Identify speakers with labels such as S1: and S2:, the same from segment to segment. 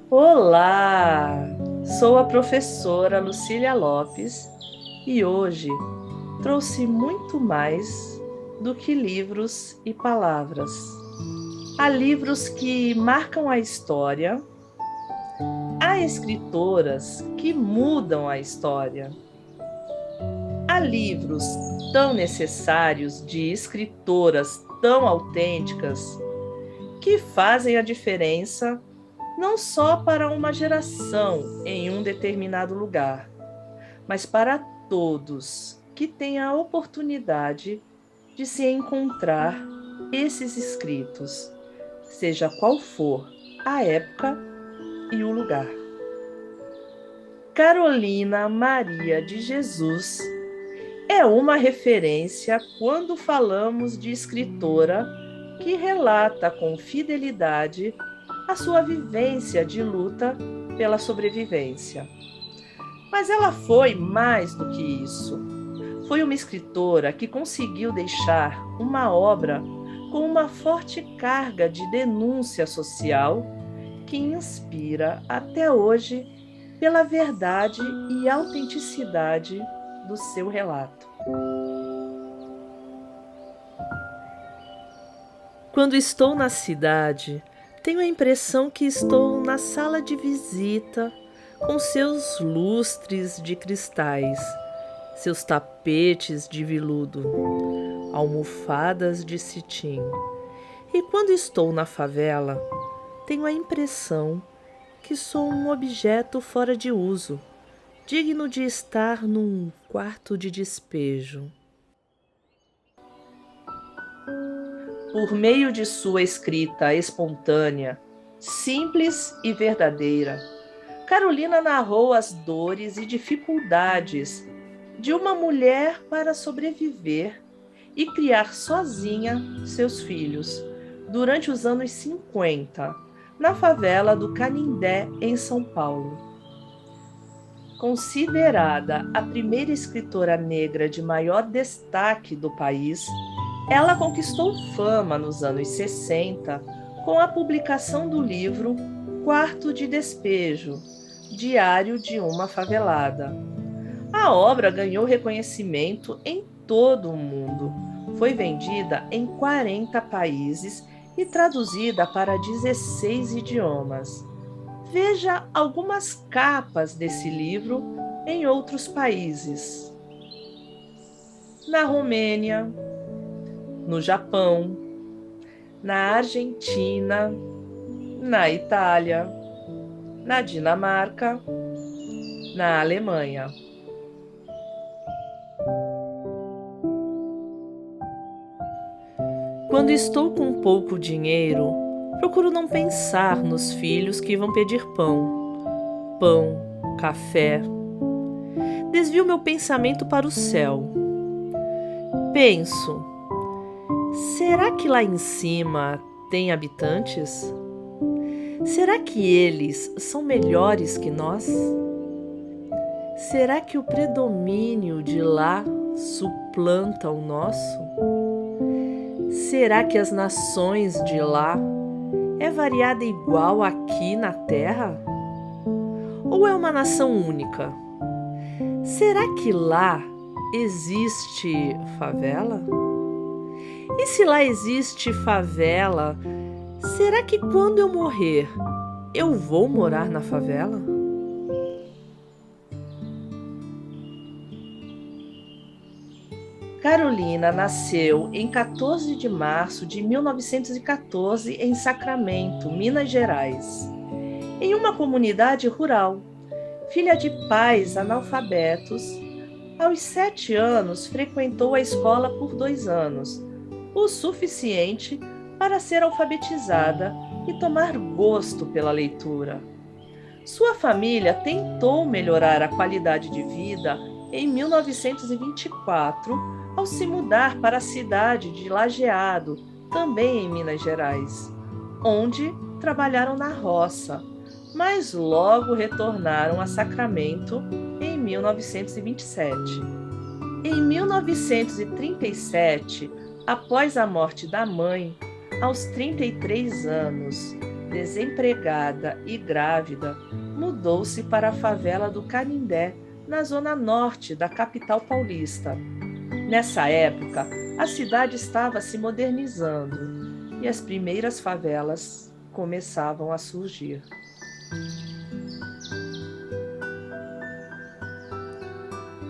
S1: Olá! Sou a professora Lucília Lopes e hoje trouxe muito mais do que livros e palavras. Há livros que marcam a história, há escritoras que mudam a história. Há livros tão necessários de escritoras tão autênticas que fazem a diferença não só para uma geração em um determinado lugar, mas para todos que têm a oportunidade de se encontrar esses escritos, seja qual for a época e o lugar. Carolina Maria de Jesus é uma referência quando falamos de escritora que relata com fidelidade a sua vivência de luta pela sobrevivência. Mas ela foi mais do que isso. Foi uma escritora que conseguiu deixar uma obra com uma forte carga de denúncia social que inspira até hoje pela verdade e autenticidade do seu relato. Quando estou na cidade, tenho a impressão que estou na sala de visita, com seus lustres de cristais, seus tapetes de veludo, almofadas de cetim. E quando estou na favela, tenho a impressão que sou um objeto fora de uso, digno de estar num quarto de despejo. Por meio de sua escrita espontânea, simples e verdadeira, Carolina narrou as dores e dificuldades de uma mulher para sobreviver e criar sozinha seus filhos durante os anos 50, na favela do Canindé, em São Paulo. Considerada a primeira escritora negra de maior destaque do país, ela conquistou fama nos anos 60 com a publicação do livro Quarto de Despejo, Diário de uma Favelada. A obra ganhou reconhecimento em todo o mundo. Foi vendida em 40 países e traduzida para 16 idiomas. Veja algumas capas desse livro em outros países. Na Romênia, no Japão, na Argentina, na Itália, na Dinamarca, na Alemanha. Quando estou com pouco dinheiro, procuro não pensar nos filhos que vão pedir pão, café. Desvio meu pensamento para o céu. Penso, será que lá em cima tem habitantes? Será que eles são melhores que nós? Será que o predomínio de lá suplanta o nosso? Será que as nações de lá é variada igual aqui na Terra? Ou é uma nação única? Será que lá existe favela? E se lá existe favela, será que quando eu morrer, eu vou morar na favela? Carolina nasceu em 14 de março de 1914 em Sacramento, Minas Gerais, em uma comunidade rural. Filha de pais analfabetos, aos 7 anos frequentou a escola por 2 anos, o suficiente para ser alfabetizada e tomar gosto pela leitura. Sua família tentou melhorar a qualidade de vida em 1924, ao se mudar para a cidade de Lajeado, também em Minas Gerais, onde trabalharam na roça, mas logo retornaram a Sacramento em 1927. Em 1937, após a morte da mãe, aos 33 anos, desempregada e grávida, mudou-se para a favela do Canindé, na zona norte da capital paulista. Nessa época, a cidade estava se modernizando e as primeiras favelas começavam a surgir.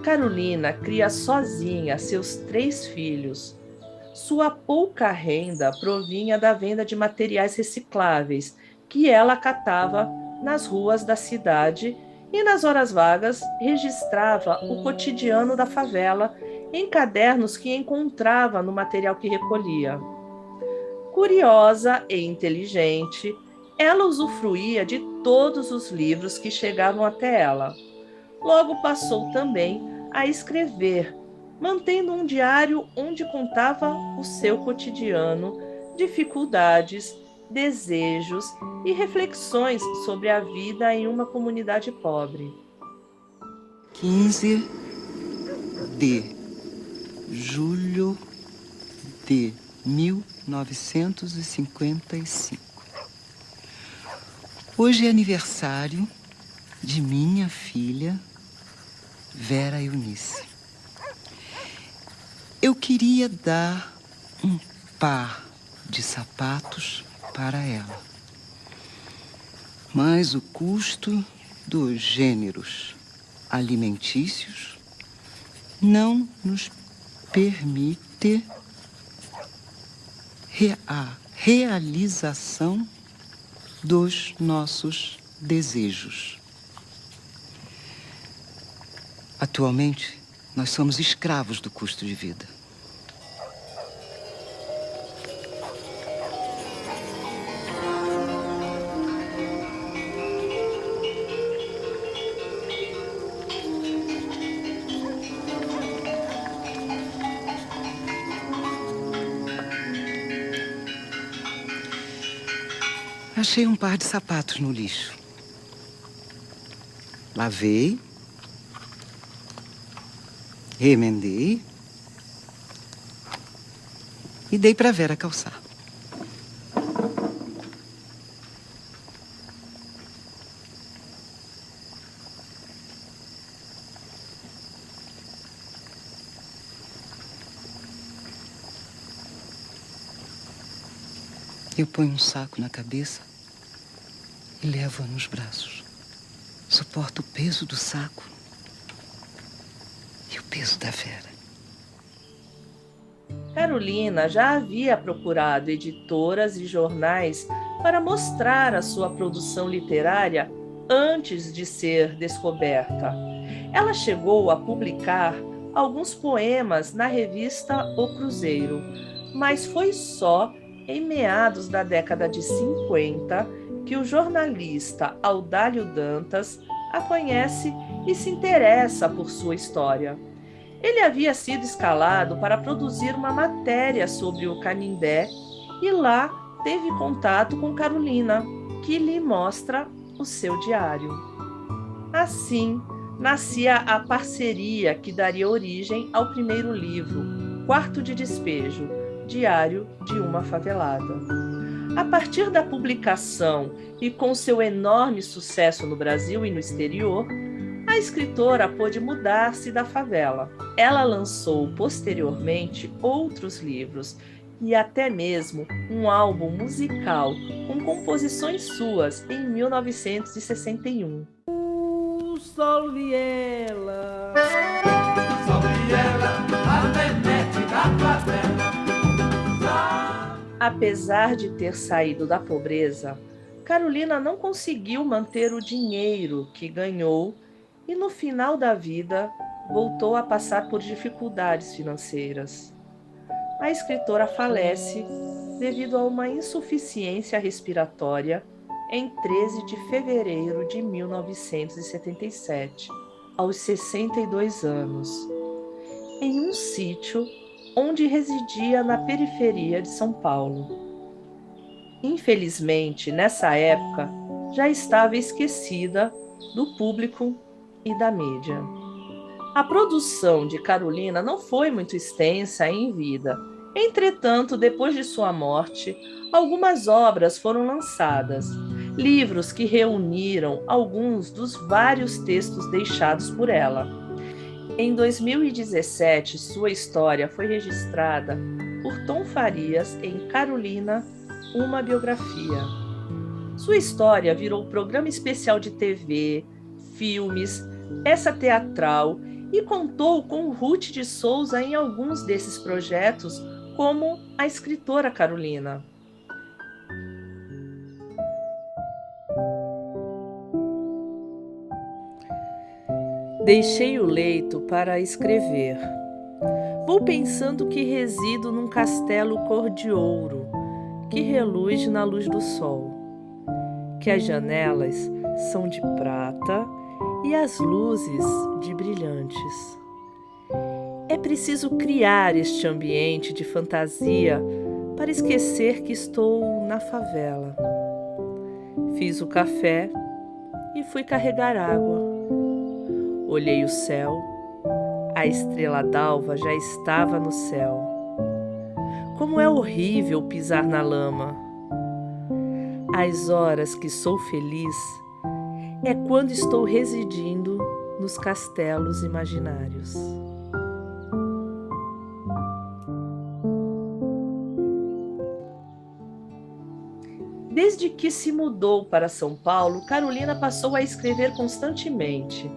S1: Carolina cria sozinha seus 3 filhos. Sua pouca renda provinha da venda de materiais recicláveis que ela catava nas ruas da cidade e, nas horas vagas, registrava o cotidiano da favela em cadernos que encontrava no material que recolhia. Curiosa e inteligente, ela usufruía de todos os livros que chegavam até ela. Logo passou também a escrever, mantendo um diário onde contava o seu cotidiano, dificuldades, desejos e reflexões sobre a vida em uma comunidade pobre.
S2: 15 de julho de 1955. Hoje é aniversário de minha filha, Vera Eunice. Eu queria dar um par de sapatos para ela, mas o custo dos gêneros alimentícios não nos permite a realização dos nossos desejos. Atualmente, nós somos escravos do custo de vida. Achei um par de sapatos no lixo. Lavei, remendei e dei para Vera calçar. Eu ponho um saco na cabeça e levo-a nos braços. Suporto o peso do saco e o peso da Vera.
S1: Carolina já havia procurado editoras e jornais para mostrar a sua produção literária antes de ser descoberta. Ela chegou a publicar alguns poemas na revista O Cruzeiro, mas foi só em meados da década de 50 que o jornalista Audálio Dantas a conhece e se interessa por sua história. Ele havia sido escalado para produzir uma matéria sobre o Canindé e lá teve contato com Carolina, que lhe mostra o seu diário. Assim, nascia a parceria que daria origem ao primeiro livro, Quarto de Despejo, Diário de uma Favelada. A partir da publicação e com seu enorme sucesso no Brasil e no exterior, a escritora pôde mudar-se da favela. Ela lançou posteriormente outros livros e até mesmo um álbum musical com composições suas em 1961. O sol viela, a venete da favela. Apesar de ter saído da pobreza, Carolina não conseguiu manter o dinheiro que ganhou e, no final da vida, voltou a passar por dificuldades financeiras. A escritora falece devido a uma insuficiência respiratória em 13 de fevereiro de 1977, aos 62 anos, em um sítio onde residia na periferia de São Paulo. Infelizmente, nessa época, já estava esquecida do público e da mídia. A produção de Carolina não foi muito extensa em vida. Entretanto, depois de sua morte, algumas obras foram lançadas, livros que reuniram alguns dos vários textos deixados por ela. Em 2017, sua história foi registrada por Tom Farias em Carolina, uma biografia. Sua história virou programa especial de TV, filmes, peça teatral e contou com Ruth de Souza em alguns desses projetos, como a escritora Carolina. Deixei o leito para escrever. Vou pensando que resido num castelo cor de ouro, que reluz na luz do sol, que as janelas são de prata e as luzes de brilhantes. É preciso criar este ambiente de fantasia para esquecer que estou na favela. Fiz o café e fui carregar água. Olhei o céu, a estrela d'alva já estava no céu. Como é horrível pisar na lama. As horas que sou feliz é quando estou residindo nos castelos imaginários. Desde que se mudou para São Paulo, Carolina passou a escrever constantemente.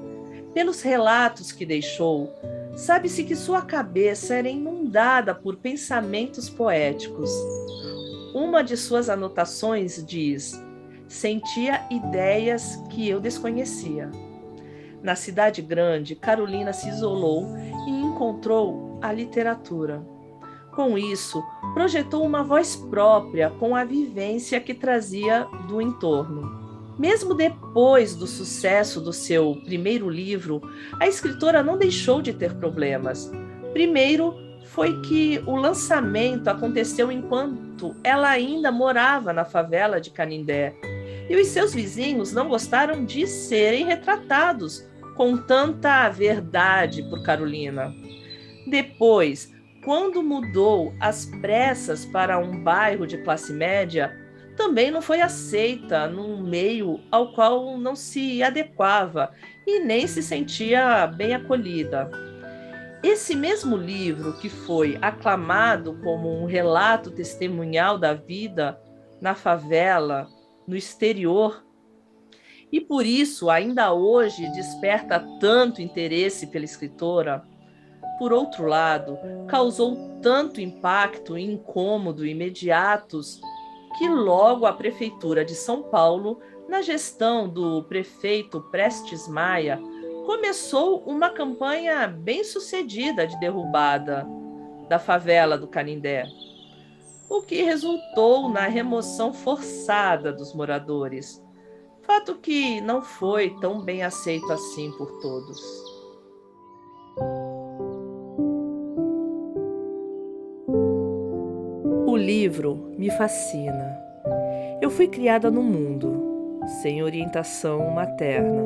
S1: Pelos relatos que deixou, sabe-se que sua cabeça era inundada por pensamentos poéticos. Uma de suas anotações diz: sentia ideias que eu desconhecia. Na cidade grande, Carolina se isolou e encontrou a literatura. Com isso, projetou uma voz própria com a vivência que trazia do entorno. Mesmo depois do sucesso do seu primeiro livro, a escritora não deixou de ter problemas. Primeiro, foi que o lançamento aconteceu enquanto ela ainda morava na favela de Canindé, e os seus vizinhos não gostaram de serem retratados com tanta verdade por Carolina. Depois, quando mudou às pressas para um bairro de classe média, também não foi aceita num meio ao qual não se adequava e nem se sentia bem acolhida. Esse mesmo livro, que foi aclamado como um relato testemunhal da vida na favela, no exterior, e por isso ainda hoje desperta tanto interesse pela escritora, por outro lado, causou tanto impacto e incômodo imediatos que logo a Prefeitura de São Paulo, na gestão do prefeito Prestes Maia, começou uma campanha bem-sucedida de derrubada da favela do Canindé, o que resultou na remoção forçada dos moradores, fato que não foi tão bem aceito assim por todos. O livro me fascina. Eu fui criada no mundo, sem orientação materna,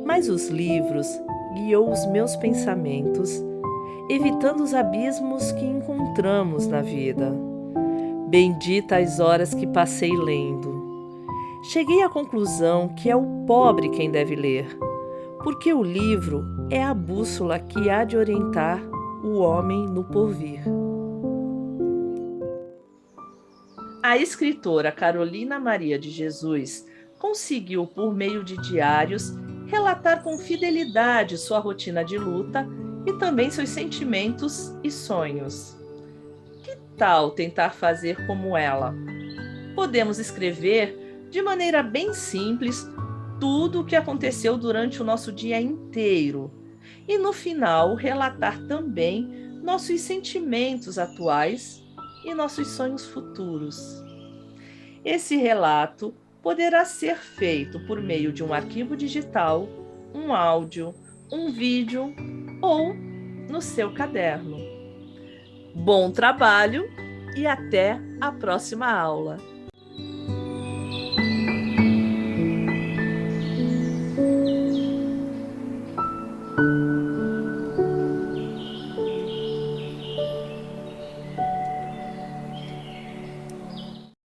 S1: mas os livros guiou os meus pensamentos, evitando os abismos que encontramos na vida. Bendita as horas que passei lendo. Cheguei à conclusão que é o pobre quem deve ler, porque o livro é a bússola que há de orientar o homem no porvir. A escritora Carolina Maria de Jesus conseguiu, por meio de diários, relatar com fidelidade sua rotina de luta e também seus sentimentos e sonhos. Que tal tentar fazer como ela? Podemos escrever, de maneira bem simples, tudo o que aconteceu durante o nosso dia inteiro e, no final, relatar também nossos sentimentos atuais e nossos sonhos futuros. Esse relato poderá ser feito por meio de um arquivo digital, um áudio, um vídeo ou no seu caderno. Bom trabalho e até a próxima aula!